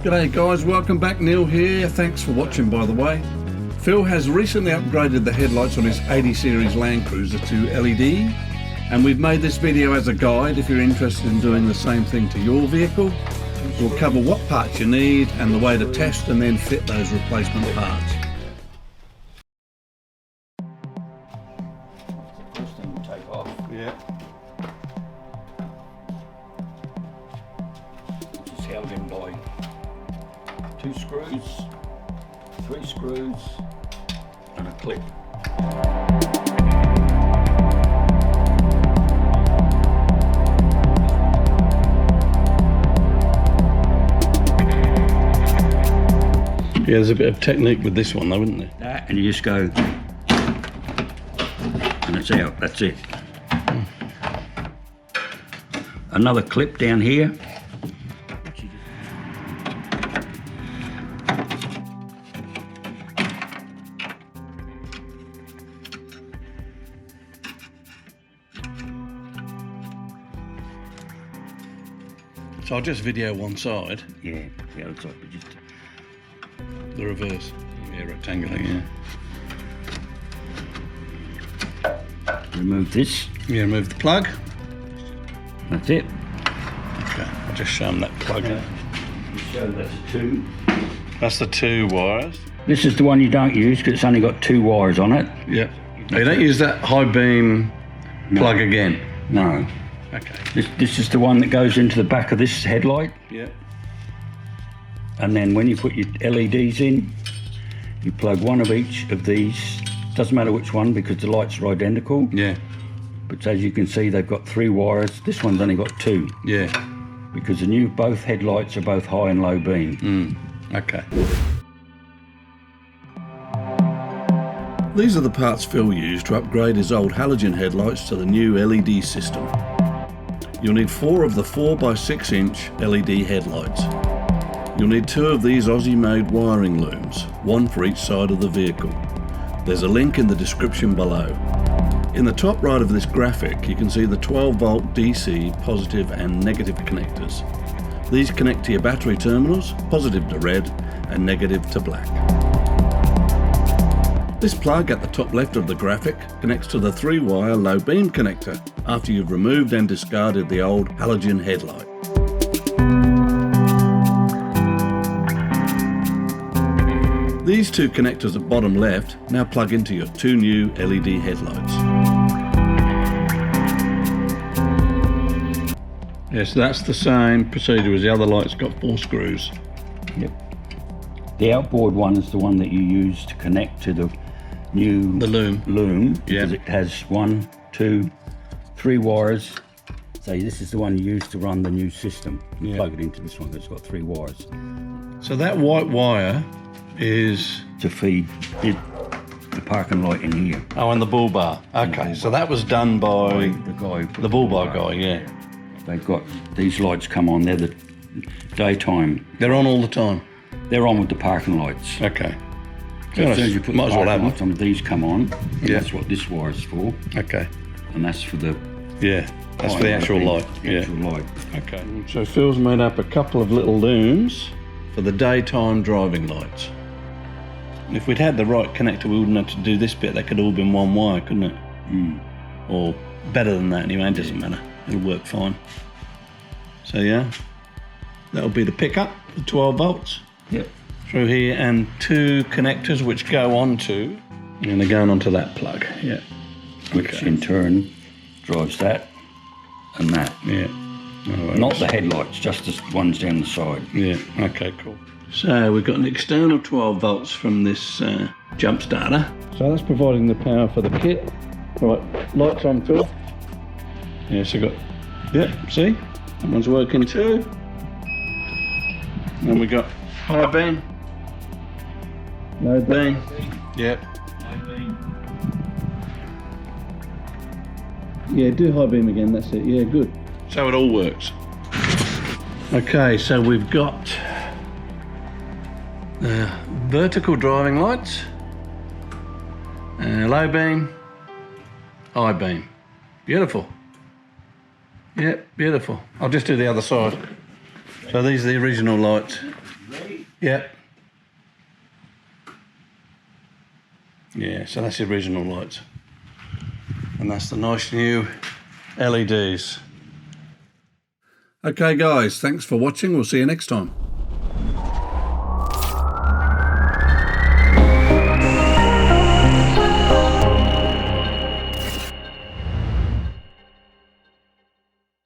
G'day guys, welcome back. Neil here. Thanks for watching, by the way. Phil has recently upgraded the headlights on his 80 Series Landcruiser to LED, and we've made this video as a guide if you're interested in doing the same thing to your vehicle. We'll cover what parts you need and the way to test and then fit those replacement parts. First thing to take off. Yeah. Which is held in by 2 screws, 3 screws, and a clip. Yeah, there's a bit of technique with this one though, isn't there? That, and you just go, and it's out, that's it. Another clip down here. So I'll just video one side. Yeah, the other side, but just The reverse. Yeah, rectangular, yeah. remove this. Yeah, remove the plug. That's it. Okay, I'll just show them that plug. So that's 2. That's the 2 wires. This is the one you don't use because it's only got 2 wires on it. Yeah. You don't use that high beam plug again? No. Okay. This is the one that goes into the back of this headlight. Yeah. And then when you put your LEDs in, you plug one of each of these. Doesn't matter which one because the lights are identical. Yeah. But as you can see, they've got 3 wires. This one's only got 2. Yeah. Because both headlights are both high and low beam. Okay. These are the parts Phil used to upgrade his old halogen headlights to the new LED system. You'll need 4 of the 4x6 inch LED headlights. You'll need 2 of these Aussie-made wiring looms, 1 for each side of the vehicle. There's a link in the description below. In the top right of this graphic, you can see the 12-volt DC positive and negative connectors. These connect to your battery terminals, positive to red and negative to black. This plug at the top left of the graphic connects to the 3-wire low beam connector after you've removed and discarded the old halogen headlight. These 2 connectors at bottom left now plug into your 2 new LED headlights. Yes, that's the same procedure as the other lights, got 4 screws. Yep. The outboard one is the one that you use to connect to the new loom because it has 1, 2, 3 wires. So this is the one you use to run the new system. You plug it into this one because it's got 3 wires. So that white wire is to feed the parking light in here. Oh, and the bull bar. Okay, so that was done by the bull bar guy, yeah. They've got these lights come on. They're the daytime. They're on all the time. They're on with the parking lights. Okay. So as soon as you put the parking lights on, these come on. Yeah. That's what this wire is for. Okay. And that's for the that's for the actual light. Actual light. Okay. So Phil's made up a couple of little looms for the daytime driving lights. If we'd had the right connector, we wouldn't have to do this bit. They could all been 1 wire, couldn't it? Or better than that anyway, it doesn't matter. It'll work fine. So yeah, that'll be the pickup for 12 volts. Yep. Through here, and 2 connectors which go onto, and they're going onto that plug, yeah. Which in turn drives that and that. Yeah. Not the headlights, just the ones down the side. Yeah, okay, cool. So we've got an external 12 volts from this jump starter. So that's providing the power for the kit. Right, lights on, Phil. Yeah, so got, see? That one's working too. And we got high beam, low beam. Yep. Yeah, do high beam again, that's it. Yeah, good. So it all works. Okay, so we've got vertical driving lights, low beam, high beam. Beautiful. Yep, beautiful. I'll just do the other side. So these are the original lights. Yep. Yeah, so that's the original lights. And that's the nice new LEDs. Okay guys, thanks for watching. We'll see you next time.